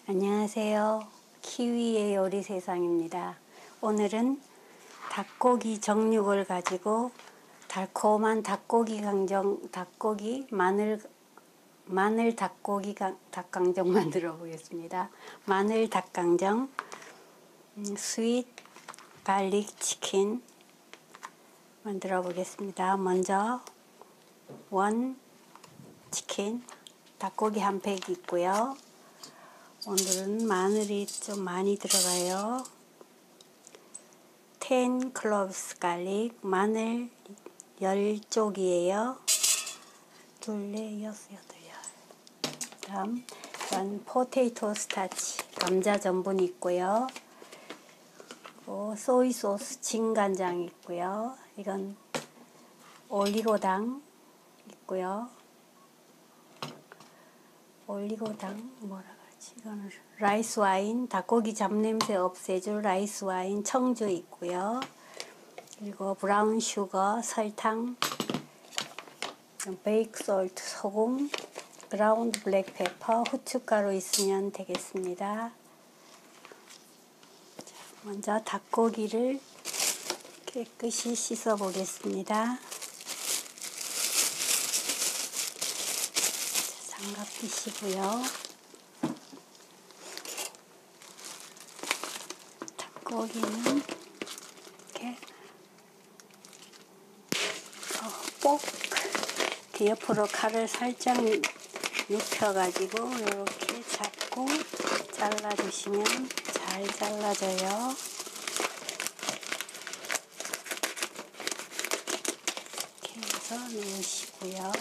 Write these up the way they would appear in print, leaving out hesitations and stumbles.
안녕하세요. 키위의 요리 세상입니다. 오늘은 닭고기 정육을 가지고 달콤한 닭고기 마늘 닭고기 닭강정 만들어 보겠습니다. 마늘 닭강정, 스윗 갈릭 치킨 만들어 보겠습니다. 먼저 원 치킨, 닭고기 한 팩 있고요. 오늘은 마늘이 좀 많이 들어가요. 10 cloves garlic, 마늘 10쪽이에요. 둘, 넷, 여섯, 여덟, 열. 다음 포테이토 스타치, 감자 전분 있고요. 소이 소스, 진간장 있고요. 이건 올리고당 있고요. 올리고당 이거는 라이스 와인, 닭고기 잡냄새 없애줄 라이스 와인 청주 있고요. 그리고 브라운 슈거, 설탕, 베이크 솔트, 소금, 그라운드 블랙 페퍼, 후춧가루 있으면 되겠습니다. 먼저 닭고기를 깨끗이 씻어 보겠습니다. 장갑 끼시고요. 닭고기는 이렇게 이렇게 옆으로 칼을 살짝 눕혀가지고 이렇게 잡고 잘라주시면 잘 잘라져요. 이렇게 해서 넣으시고요.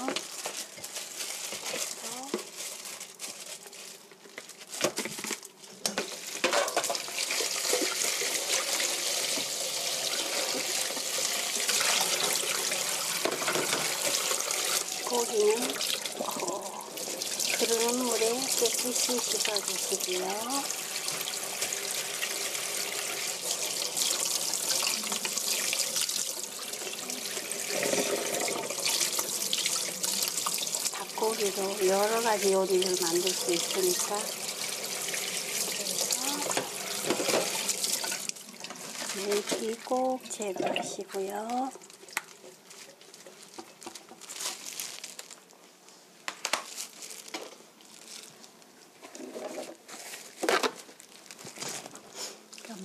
고기는 흐르는 물에 깨끗이 씻어주시고요. 닭고기도 여러 가지 요리를 만들 수 있으니까 물기 꼭 제거하시고요.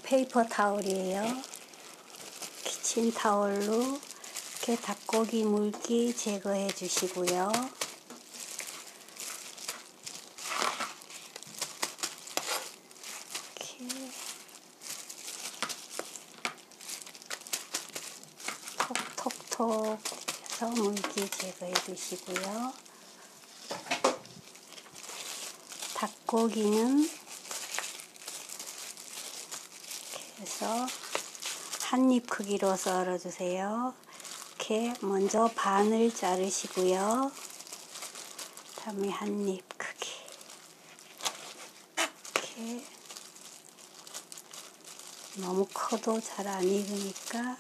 페이퍼 타올이에요. 키친 타올로 이렇게 닭고기 물기 제거해 주시고요. 이렇게 톡톡톡 해서 물기 제거해 주시고요. 닭고기는 그래서 한입 크기로 썰어주세요. 이렇게 먼저 반을 자르시고요. 다음에 한입 크기. 이렇게 너무 커도 잘 안 익으니까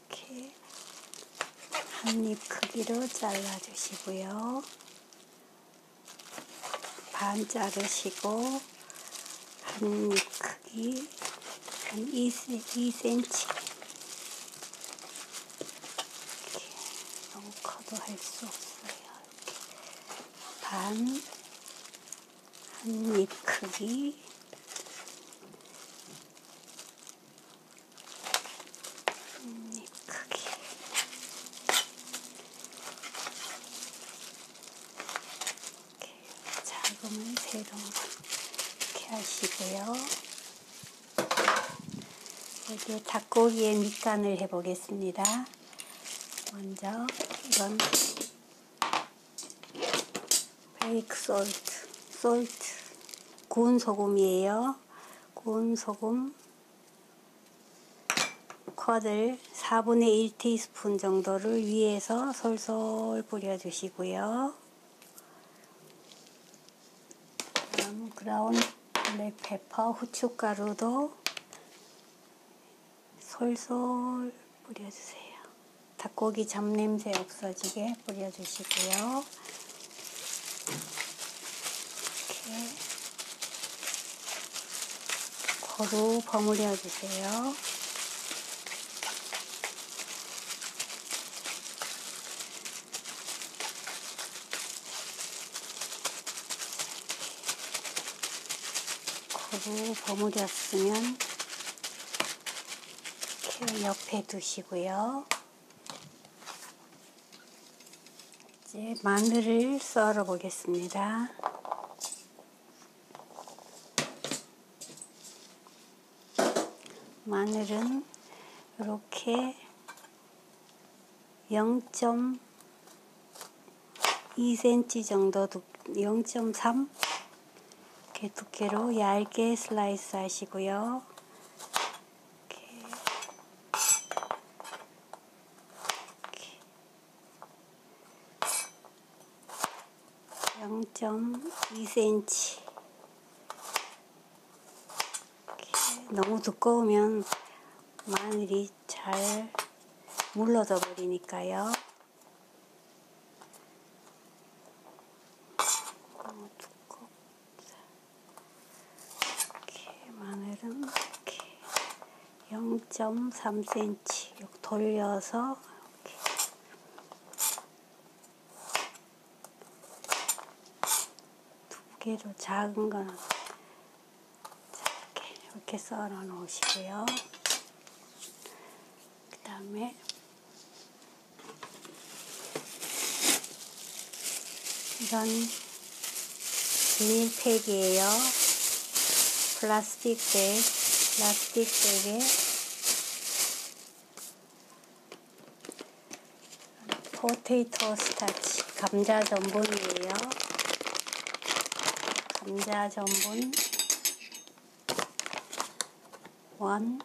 이렇게 한입 크기로 잘라주시고요. 반 자르시고 한입 크기 한 2cm 이렇게 너무 커도 할 수 없어요. 이렇게 반 한입 크기 한입 크기 작으면 세로 이렇게 하시고요. 여기에 닭고기에 밑간을 해 보겠습니다. 먼저 이건 베이크 솔트, 구운 소금이에요. 구운 소금 쿼들 4분의 1 티스푼 정도를 위에서 솔솔 뿌려주시고요. 그다음 그라운드 블랙 페퍼, 후춧가루도 솔솔 뿌려주세요. 닭고기 잡냄새 없어지게 뿌려주시고요. 고루 버무려 주세요. 고루 버무렸으면 이렇게 옆에 두시고요. 이제 마늘을 썰어 보겠습니다. 마늘은 이렇게 0.2cm 정도 0.3 이렇게 두께로 얇게 슬라이스 하시고요. 이렇게 0.2cm 너무 두꺼우면 마늘이 잘 물러져 버리니까요. 너무 두껍다. 이렇게 마늘은 이렇게 0.3cm 이렇게 돌려서 이렇게 두께로 작은 거는 이렇게 썰어 놓으시고요. 그 다음에 이건 비닐팩이에요. 플라스틱백에 포테이토 스타치 감자 전분이에요. 감자 전분 1,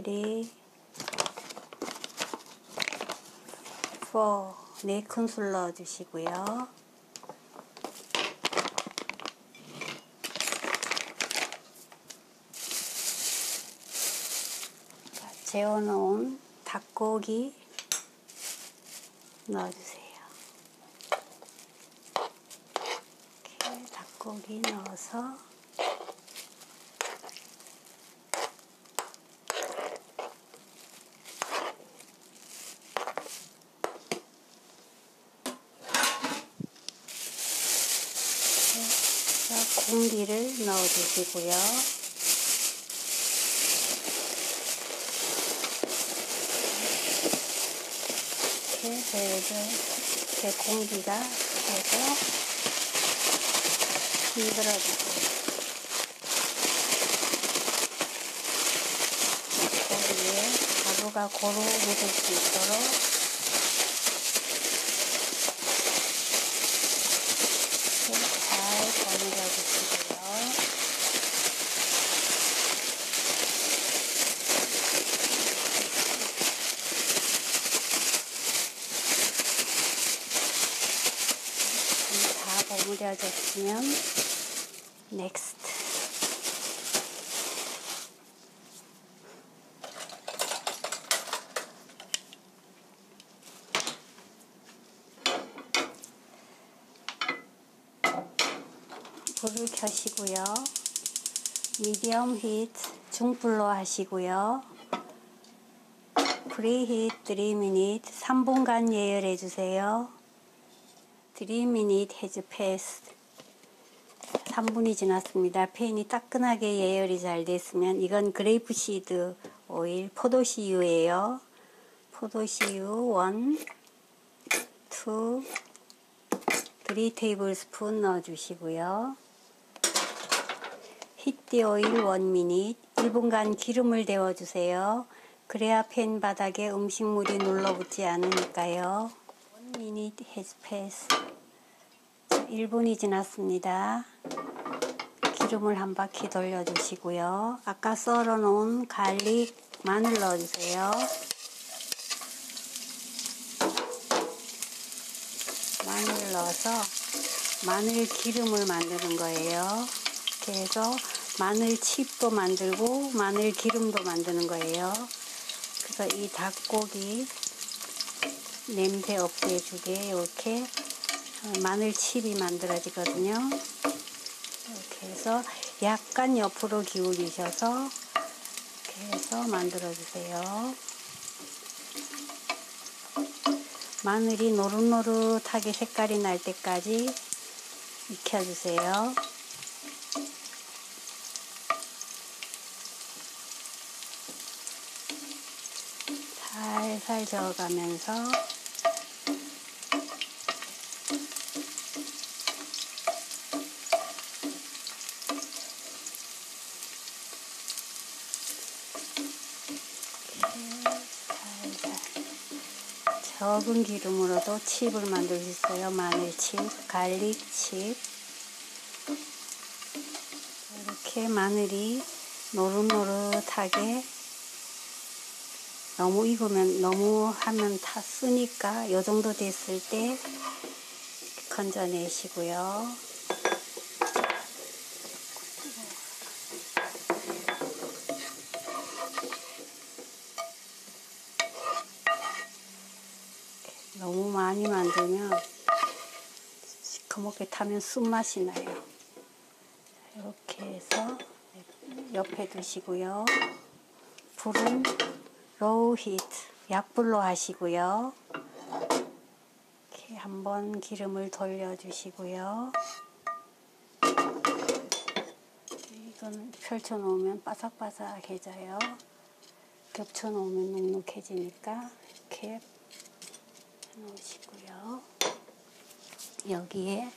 2, 3, 4 4큰술 넣어주시고요. 자, 재워놓은 닭고기 넣어주세요. 이렇게 닭고기 넣어서 공기를 넣어주시고요. 이렇게 공기가 되고 흔들어주세요. 고기에 가루가 고루 묻을 수 있도록 버무려주시고요. 다 버무려졌으면 넥스트. 불을 켜시고요. 미디엄 히트 중불로 하시고요. 프리히트 3미닛 3분간 예열해 주세요. 3미닛 has passed. 3분이 지났습니다. 팬이 따끈하게 예열이 잘 됐으면 이건 그레이프시드 오일 포도씨유예요. 포도씨유 1, 2, 3 테이블스푼 넣어주시고요. 히트 오일 1미닛 1분간 기름을 데워주세요. 그래야 팬 바닥에 음식물이 눌러붙지 않으니까요. 1미닛 has passed. 1분이 지났습니다. 기름을 한 바퀴 돌려주시고요. 아까 썰어 놓은 갈릭 마늘 넣어주세요. 마늘을 넣어서 마늘 기름을 만드는 거예요. 이렇게 해서 마늘 칩도 만들고 마늘 기름도 만드는 거예요. 그래서 이 닭고기 냄새 없애주게 이렇게 마늘칩이 만들어지거든요. 이렇게 해서 약간 옆으로 기울이셔서 이렇게 해서 만들어주세요. 마늘이 노릇노릇하게 색깔이 날 때까지 익혀주세요. 살살 저어가면서 적은 기름으로도 칩을 만들 수 있어요. 마늘칩, 갈릭칩. 이렇게 마늘이 노릇노릇하게, 너무 익으면, 너무 하면 다 쓰니까 이 정도 됐을 때 건져내시고요. 너무 많이 만들면 시커멓게 타면 쓴맛이 나요. 이렇게 해서 옆에 두시고요. 불은 로우 히트, 약불로 하시고요. 이렇게 한번 기름을 돌려주시고요. 이건 펼쳐놓으면 바삭바삭해져요. 겹쳐놓으면 눅눅해지니까 이렇게 놓으시고요. 여기에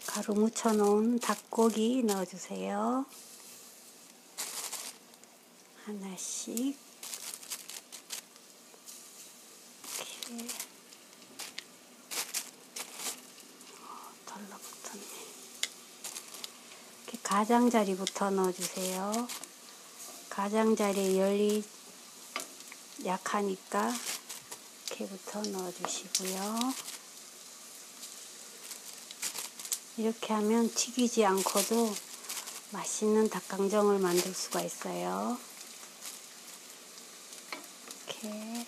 가루 묻혀 놓은 닭고기 넣어주세요. 하나씩 이렇게 달라붙었네. 이렇게 가장자리부터 넣어주세요. 가장자리에 열이 약하니까 이렇게부터 넣어주시고요. 이렇게 하면 튀기지 않고도 맛있는 닭강정을 만들 수가 있어요. 이렇게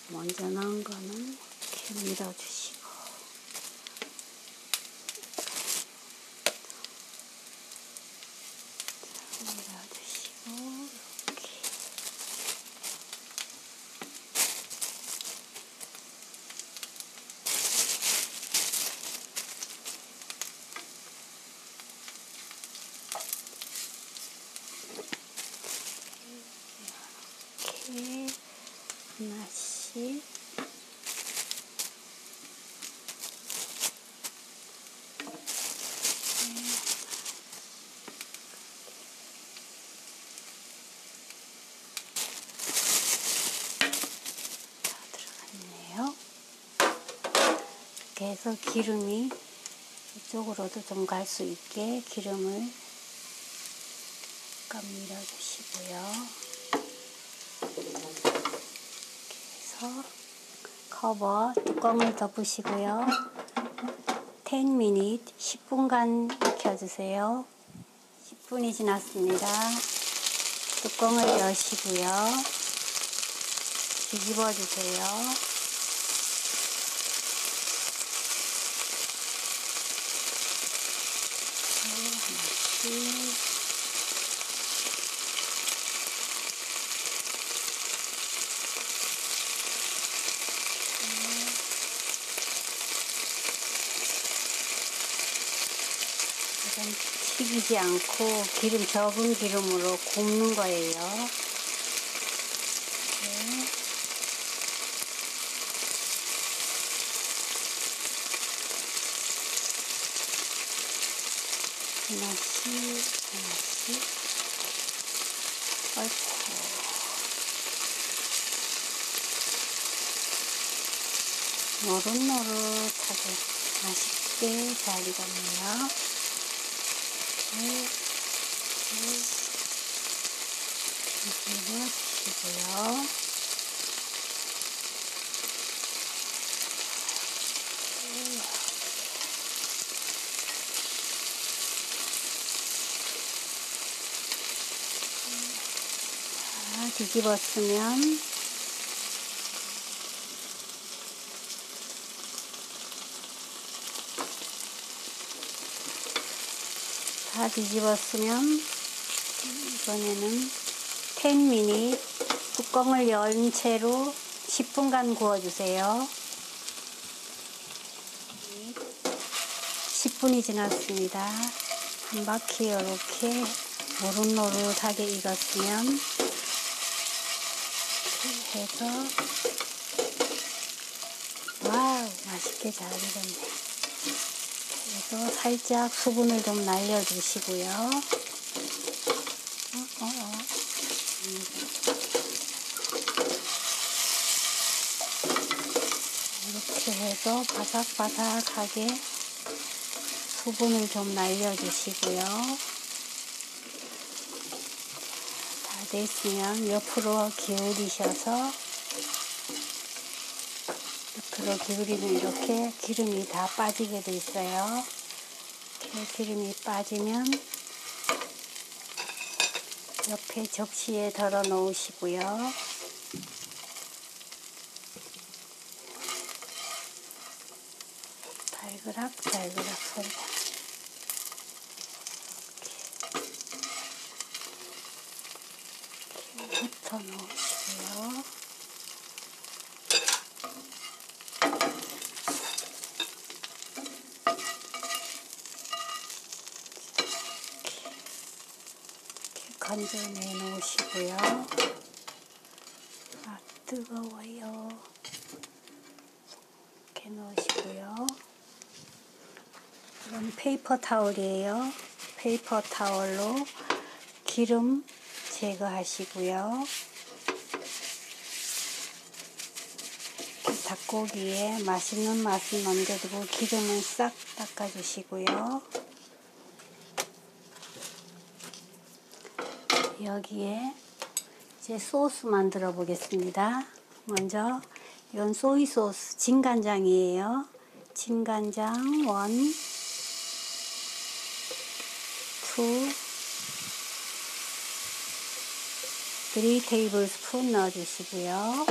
먼저 넣은 거는 이렇게 밀어주시고, 밀어주시고, 이렇게 하나씩 다 들어갔네요. 이렇게 해서 기름이 이쪽으로도 좀 갈 수 있게 기름을 약간 밀어주시고요. 커버 뚜껑을 덮으시고요. 10분, 10분간 익혀주세요. 10분이 지났습니다. 뚜껑을 여시고요. 뒤집어 주세요. 하나씩 튀기지 않고 적은 기름으로 굽는 거예요. 네. 하나씩 얽고 노릇노릇하게 맛있게 잘 익었네요. 뒤집어 주시고요. 자, 뒤집었으면 다 뒤집었으면 이번에는 10미닛 뚜껑을 연 채로 10분간 구워주세요. 10분이 지났습니다. 한 바퀴 이렇게 노릇노릇하게 익었으면 이렇게 해서 와우, 맛있게 잘 익었네. 그래서 살짝 수분을 좀 날려주시고요. 이렇게 해서 바삭바삭하게 수분을 좀 날려주시고요. 다 됐으면 옆으로 기울이셔서 옆으로 기울이면 이렇게 기름이 다 빠지게 돼 있어요. 이렇게 기름이 빠지면 옆에 접시에 덜어 놓으시고요. 달그락 소리가 이렇게 흩어 놓으시고요. 건져내 놓으시고요. 아, 뜨거워요. 이렇게 넣으시고요. 이건 페이퍼 타올이에요. 페이퍼 타올로 기름 제거하시고요. 닭고기에 맛있는 맛을 남겨두고 기름은 싹 닦아주시고요. 여기에 이제 소스 만들어 보겠습니다. 먼저 이건 소이 소스 진간장이에요. 진간장 1, 2, 3 테이블 스푼 넣어주시고요.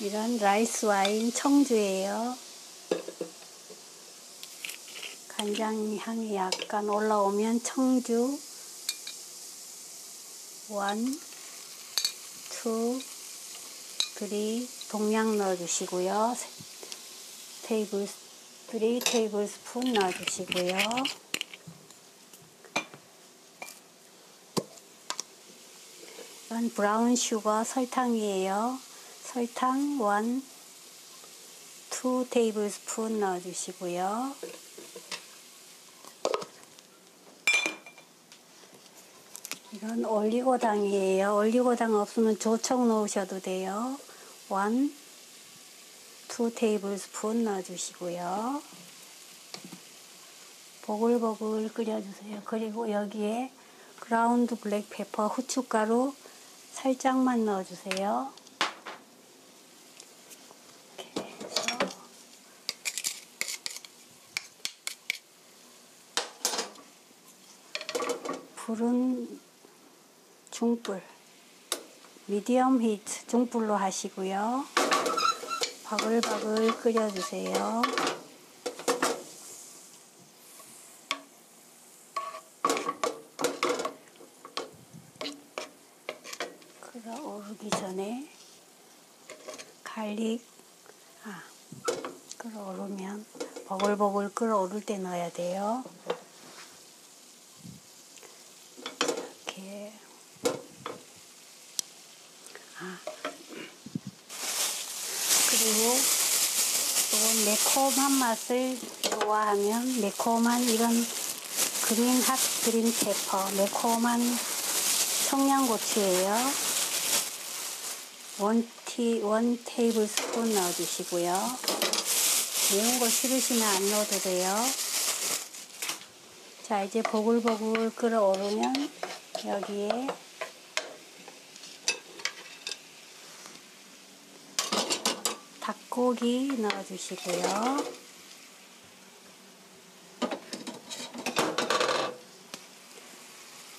이건 라이스 와인 청주예요. 간장 향이 약간 올라오면 청주 1, 2, 3 동량 넣어주시고요. 3 테이블 스푼 넣어주시고요. 이건 브라운 슈거 설탕이에요. 설탕 1, 2 테이블 스푼 넣어주시고요. 이건 올리고당이에요. 올리고당 없으면 조청 넣으셔도 돼요. 1, 2 테이블 스푼 넣어주시고요. 보글보글 끓여주세요. 그리고 여기에 그라운드 블랙 페퍼 후춧가루 살짝만 넣어주세요. 이렇게 해서 불은 중불, 미디엄 히트 중불로 하시고요. 바글바글 끓여주세요. 끓어오르기 전에 갈릭, 끓어오르면 버글버글 끓어오를 때 넣어야 돼요. 이렇게 그리고 또 매콤한 맛을 좋아하면 매콤한 이런 그린 핫 그린 페퍼, 매콤한 청양고추예요. 1 테이블 스푼 넣어주시고요. 매운 거 싫으시면 안 넣어도 돼요. 자, 이제 보글보글 끓어오르면 여기에 닭고기 넣어주시고요.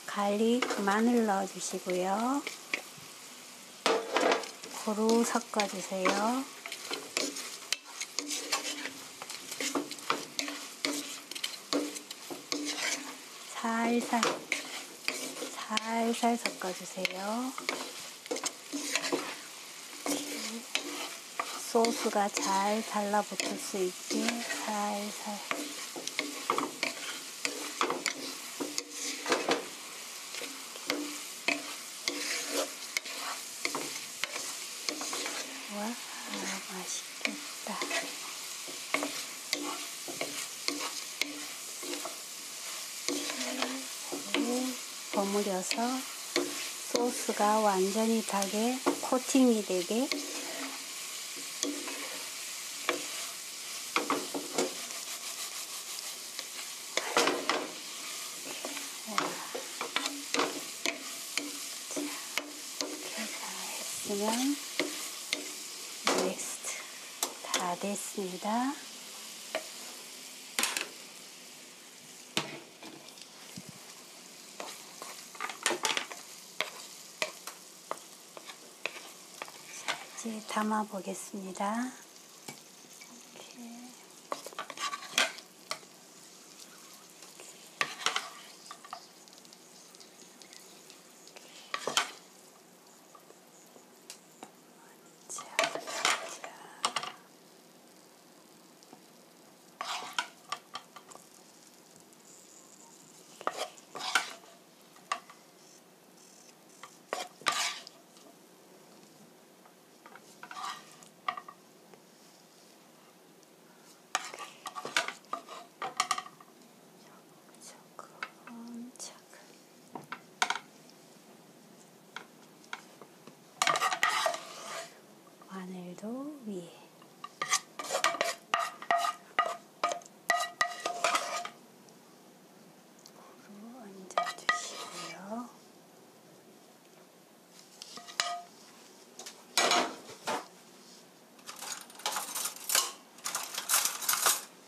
갈릭, 마늘 넣어주시고요. 고루 섞어주세요. 살살 섞어주세요. 소스가 잘 달라붙을 수 있게 살살. 와, 맛있겠다. 버무려서 소스가 완전히 닭에 코팅이 되게 했으면 넥스트 다 됐습니다. 이제 담아 보겠습니다. 마늘도 위에 얹어주시고요.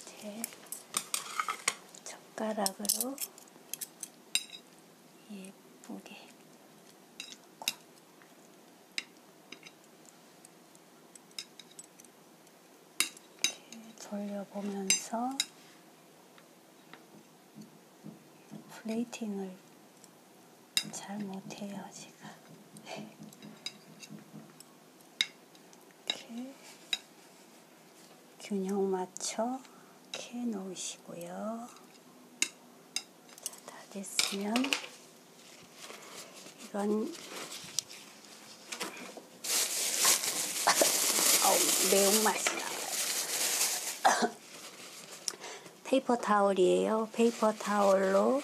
이제 젓가락으로 예쁘게 돌려보면서 플레이팅을 잘 못해요, 제가. 이렇게 균형 맞춰 이렇게 놓으시고요. 자, 다 됐으면 이건 매운맛이 나와요. 페이퍼 타올이에요. 페이퍼 타올로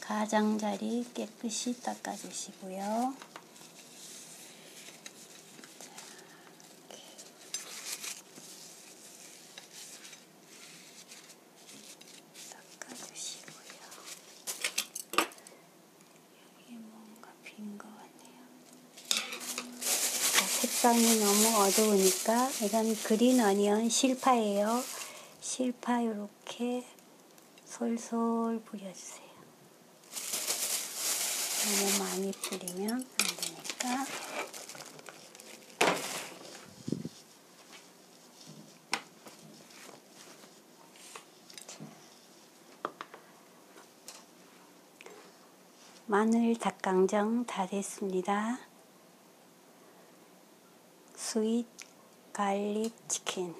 가장자리 깨끗이 닦아주시고요. 닦아주시고요. 여기 뭔가 빈 것 같네요. 색상이 너무 어두우니까 이건 그린 어니언 실파예요. 실파 이렇게 솔솔 뿌려주세요. 너무 많이 뿌리면 안 되니까. 마늘 닭강정 다 됐습니다. 스윗 갈릭 치킨